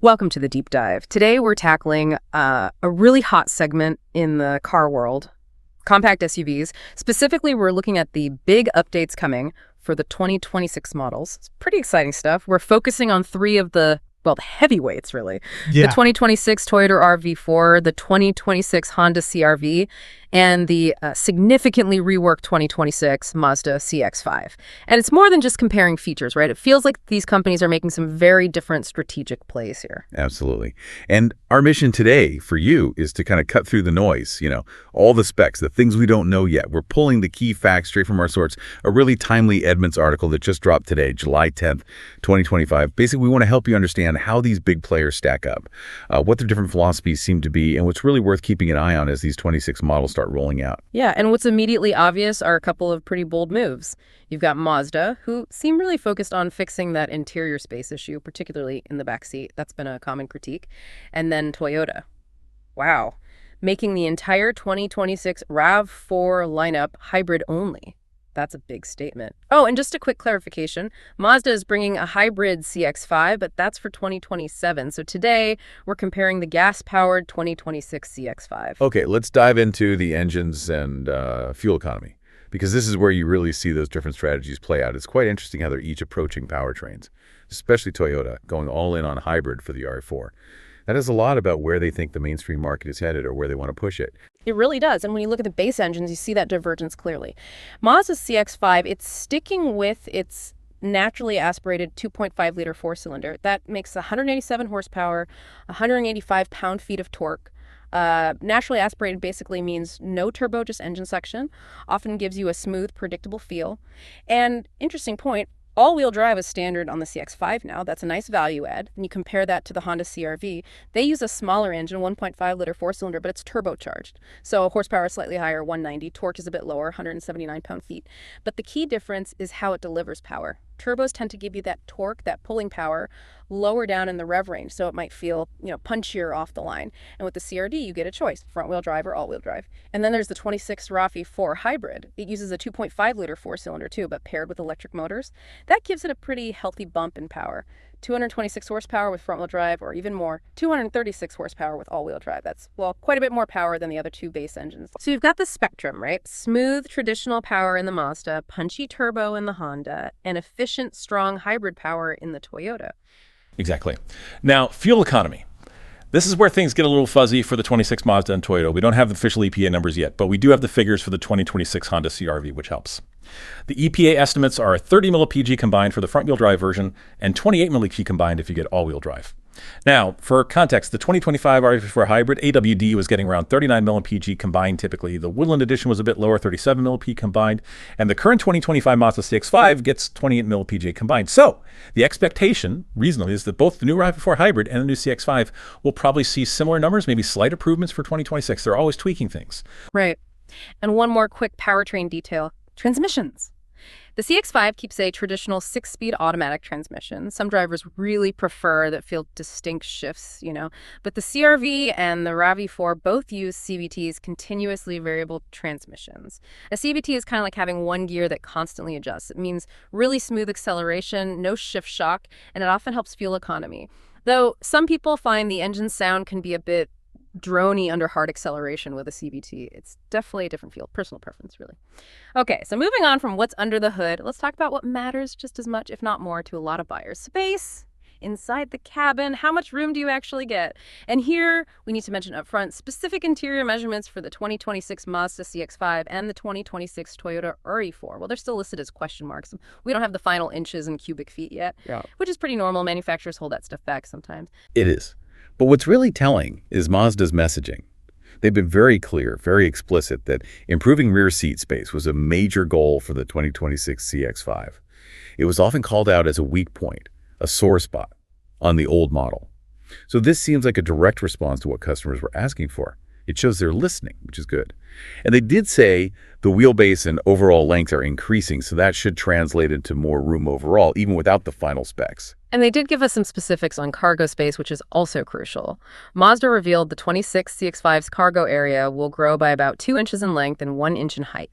Welcome to the deep dive. Today we're tackling a really hot segment in the car world, compact SUVs. Specifically, we're looking at the big updates coming for the 2026 models. It's pretty exciting stuff. We're focusing on three of the heavyweights, really. The Yeah, 2026 Toyota RAV4, the 2026 Honda CR-V, and the significantly reworked 2026 Mazda CX-5. And it's more than just comparing features, right? It feels like these companies are making some very different strategic plays here. Absolutely. And our mission today for you is to kind of cut through the noise, all the specs, the things we don't know yet. We're pulling the key facts straight from our source, a really timely Edmunds article that just dropped today, July 10th, 2025. Basically, we want to help you understand how these big players stack up, what their different philosophies seem to be, and what's really worth keeping an eye on as these 26 models start rolling out. Yeah, and what's immediately obvious are a couple of pretty bold moves. You've got Mazda, who seem really focused on fixing that interior space issue, particularly in the backseat. That's been a common critique. And then Toyota. Wow. Making the entire 2026 RAV4 lineup hybrid only. That's a big statement. Oh, and just a quick clarification. Mazda is bringing a hybrid CX-5, but that's for 2027. So today, we're comparing the gas-powered 2026 CX-5. Okay, let's dive into the engines and fuel economy, because this is where you really see those different strategies play out. It's quite interesting how they're each approaching powertrains, especially Toyota, going all in on hybrid for the RAV4. That is a lot about where they think the mainstream market is headed or where they want to push it. It really does. And when you look at the base engines, you see that divergence clearly. Mazda's CX-5, it's sticking with its naturally aspirated 2.5-liter four-cylinder. That makes 187 horsepower, 185 pound-feet of torque. Naturally aspirated basically means no turbo, just engine suction. Often gives you a smooth, predictable feel. And interesting point, all-wheel drive is standard on the CX-5 now. That's a nice value add. And you compare that to the Honda CR-V. They use a smaller engine, 1.5-liter four-cylinder, but it's turbocharged. So horsepower is slightly higher, 190. Torque is a bit lower, 179 pound-feet. But the key difference is how it delivers power. Turbos tend to give you that torque, that pulling power, lower down in the rev range, so it might feel, punchier off the line. And with the CRD, you get a choice, front-wheel drive or all-wheel drive. And then there's the 26 RAV4 Hybrid. It uses a 2.5-liter four-cylinder too, but paired with electric motors. That gives it a pretty healthy bump in power. 226 horsepower with front-wheel drive, or even more, 236 horsepower with all-wheel drive. That's, quite a bit more power than the other two base engines. So you've got the spectrum, right? Smooth, traditional power in the Mazda, punchy turbo in the Honda, and efficient, strong hybrid power in the Toyota. exactly. Now, fuel economy. This is where things get a little fuzzy for the 26 Mazda and Toyota. We don't have the official EPA numbers yet, but we do have the figures for the 2026 Honda CR-V, which helps. The EPA estimates are 30 mpg combined for the front-wheel drive version and 28 mpg combined if you get all-wheel drive. Now, for context, the 2025 RAV4 Hybrid AWD was getting around 39 mpg combined typically. The Woodland Edition was a bit lower, 37 mpg combined. And the current 2025 Mazda CX-5 gets 28 mpg combined. So the expectation, reasonably, is that both the new RAV4 Hybrid and the new CX-5 will probably see similar numbers, maybe slight improvements for 2026. They're always tweaking things. Right. And one more quick powertrain detail. Transmissions. The CX-5 keeps a traditional 6-speed automatic transmission. Some drivers really prefer that feel distinct shifts, But the CR-V and the RAV4 both use CVTs, continuously variable transmissions. A CVT is kind of like having one gear that constantly adjusts. It means really smooth acceleration, no shift shock, and it often helps fuel economy. Though some people find the engine sound can be a bit drony under hard acceleration with a CVT. It's definitely a different feel. Personal preference, really. Okay, so moving on from what's under the hood, let's talk about what matters just as much, if not more, to a lot of buyers. Space inside the cabin. How much room do you actually get? And here, we need to mention up front specific interior measurements for the 2026 Mazda CX-5 and the 2026 Toyota RAV4. Well, they're still listed as question marks. We don't have the final inches and cubic feet yet, which is pretty normal. Manufacturers hold that stuff back sometimes. It is. But what's really telling is Mazda's messaging. They've been very clear, very explicit that improving rear seat space was a major goal for the 2026 CX-5. It was often called out as a weak point, a sore spot on the old model. So this seems like a direct response to what customers were asking for. It shows they're listening, which is good. And they did say the wheelbase and overall length are increasing, so that should translate into more room overall, even without the final specs. And they did give us some specifics on cargo space, which is also crucial. Mazda revealed the 26 CX-5's cargo area will grow by about 2 inches in length and 1 inch in height.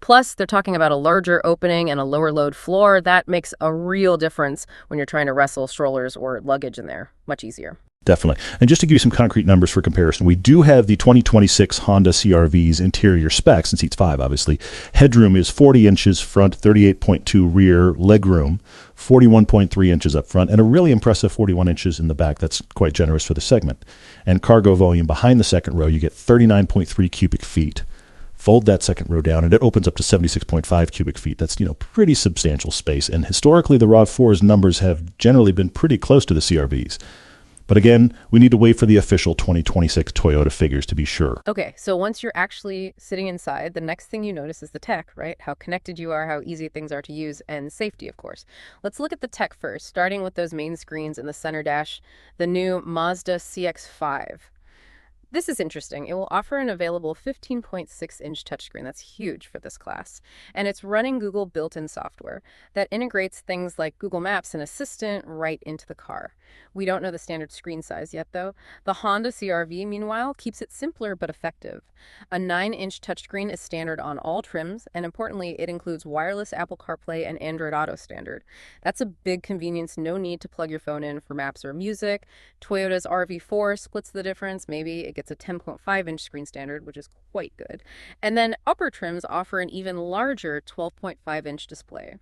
Plus, they're talking about a larger opening and a lower load floor. That makes a real difference when you're trying to wrestle strollers or luggage in there. Much easier. Definitely. And just to give you some concrete numbers for comparison, we do have the 2026 Honda CR-V's interior specs, and seats 5, obviously. Headroom is 40 inches front, 38.2 rear. Legroom, 41.3 inches up front, and a really impressive 41 inches in the back. That's quite generous for the segment. And cargo volume behind the second row, you get 39.3 cubic feet. Fold that second row down, and it opens up to 76.5 cubic feet. That's, pretty substantial space. And historically, the RAV4's numbers have generally been pretty close to the CR-V's. But again, we need to wait for the official 2026 Toyota figures to be sure. Okay, so once you're actually sitting inside, the next thing you notice is the tech, right? How connected you are, how easy things are to use, and safety, of course. Let's look at the tech first, starting with those main screens in the center dash, the new Mazda CX-5. This is interesting. It will offer an available 15.6-inch touchscreen. That's huge for this class. And it's running Google built-in software that integrates things like Google Maps and Assistant right into the car. We don't know the standard screen size yet, though. The Honda CR-V, meanwhile, keeps it simpler but effective. A 9-inch touchscreen is standard on all trims, and importantly, it includes wireless Apple CarPlay and Android Auto standard. That's a big convenience, no need to plug your phone in for maps or music. Toyota's RAV4 splits the difference. Maybe it gets a 10.5-inch screen standard, which is quite good. And then upper trims offer an even larger 12.5-inch display.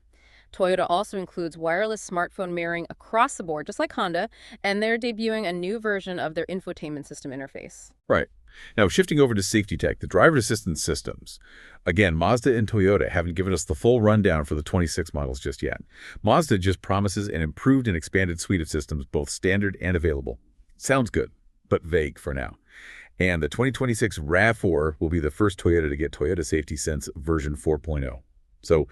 Toyota also includes wireless smartphone mirroring across the board, just like Honda, and they're debuting a new version of their infotainment system interface. Right. Now, shifting over to safety tech, the driver assistance systems. Again, Mazda and Toyota haven't given us the full rundown for the 26 models just yet. Mazda just promises an improved and expanded suite of systems, both standard and available. Sounds good, but vague for now. And the 2026 RAV4 will be the first Toyota to get Toyota Safety Sense version 4.0. So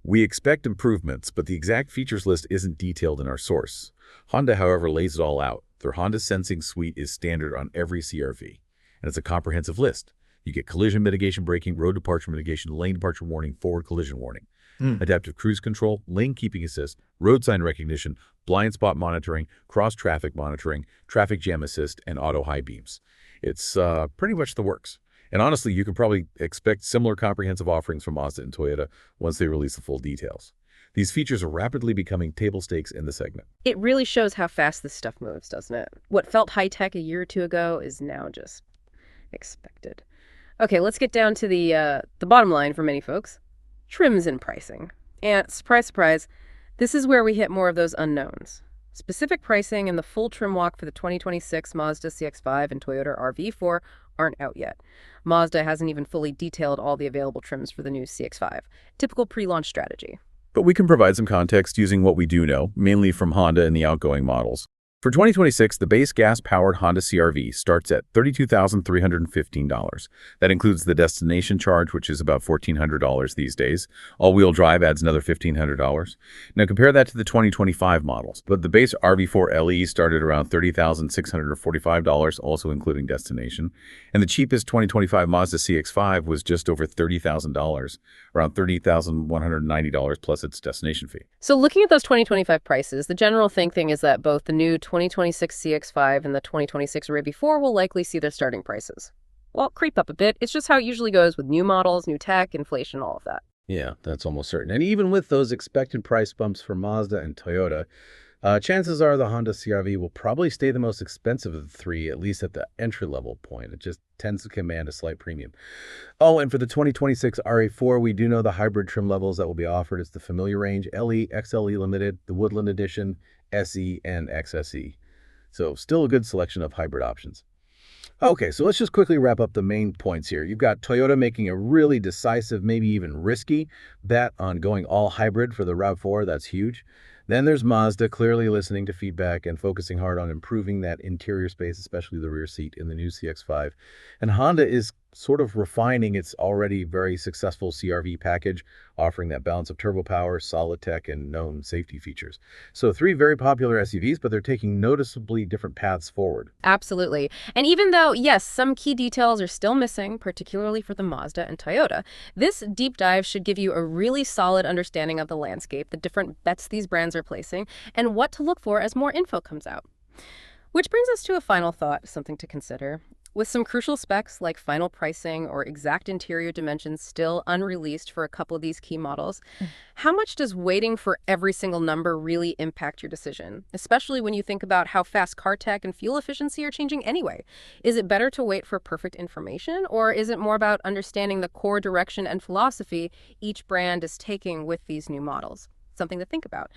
we expect improvements, but the exact features list isn't detailed in our source. Honda, however, lays it all out. Their Honda Sensing Suite is standard on every CR-V, and it's a comprehensive list. You get collision mitigation braking, road departure mitigation, lane departure warning, forward collision warning, adaptive cruise control, lane keeping assist, road sign recognition, blind spot monitoring, cross-traffic monitoring, traffic jam assist, and auto high beams. It's pretty much the works. And honestly, you can probably expect similar comprehensive offerings from Mazda and Toyota once they release the full details. These features are rapidly becoming table stakes in the segment. It really shows how fast this stuff moves, doesn't it? What felt high-tech a year or two ago is now just expected. Okay, let's get down to the bottom line for many folks. Trims and pricing. And surprise, surprise, this is where we hit more of those unknowns. Specific pricing and the full trim walk for the 2026 Mazda CX-5 and Toyota RAV4 aren't out yet. Mazda hasn't even fully detailed all the available trims for the new CX-5. Typical pre-launch strategy. But we can provide some context using what we do know, mainly from Honda and the outgoing models. For 2026, the base gas-powered Honda CR-V starts at $32,315. That includes the destination charge, which is about $1,400 these days. All-wheel drive adds another $1,500. Now compare that to the 2025 models. But the base RAV4 LE started around $30,645, also including destination. And the cheapest 2025 Mazda CX-5 was just over $30,000, around $30,190 plus its destination fee. So looking at those 2025 prices, the general thinking is that both the new 2026 CX-5 and the 2026 RAV4 will likely see their starting prices. Well, creep up a bit. It's just how it usually goes with new models, new tech, inflation, all of that. Yeah, that's almost certain. And even with those expected price bumps for Mazda and Toyota, chances are the Honda CR-V will probably stay the most expensive of the three, at least at the entry-level point. It just tends to command a slight premium. Oh, and for the 2026 RAV4, we do know the hybrid trim levels that will be offered. It's the familiar range, LE, XLE Limited, the Woodland Edition, SE, and XSE. So still a good selection of hybrid options. Okay, so let's just quickly wrap up the main points here. You've got Toyota making a really decisive, maybe even risky bet on going all hybrid for the RAV4. That's huge. Then there's Mazda clearly listening to feedback and focusing hard on improving that interior space, especially the rear seat in the new CX-5. And Honda is sort of refining its already very successful CR-V package, offering that balance of turbo power, solid tech, and known safety features. So three very popular SUVs, but they're taking noticeably different paths forward. Absolutely. And even though, yes, some key details are still missing, particularly for the Mazda and Toyota, this deep dive should give you a really solid understanding of the landscape, the different bets these brands are placing, and what to look for as more info comes out. Which brings us to a final thought, something to consider. With some crucial specs like final pricing or exact interior dimensions still unreleased for a couple of these key models, how much does waiting for every single number really impact your decision? Especially when you think about how fast car tech and fuel efficiency are changing anyway. Is it better to wait for perfect information, or is it more about understanding the core direction and philosophy each brand is taking with these new models? Something to think about.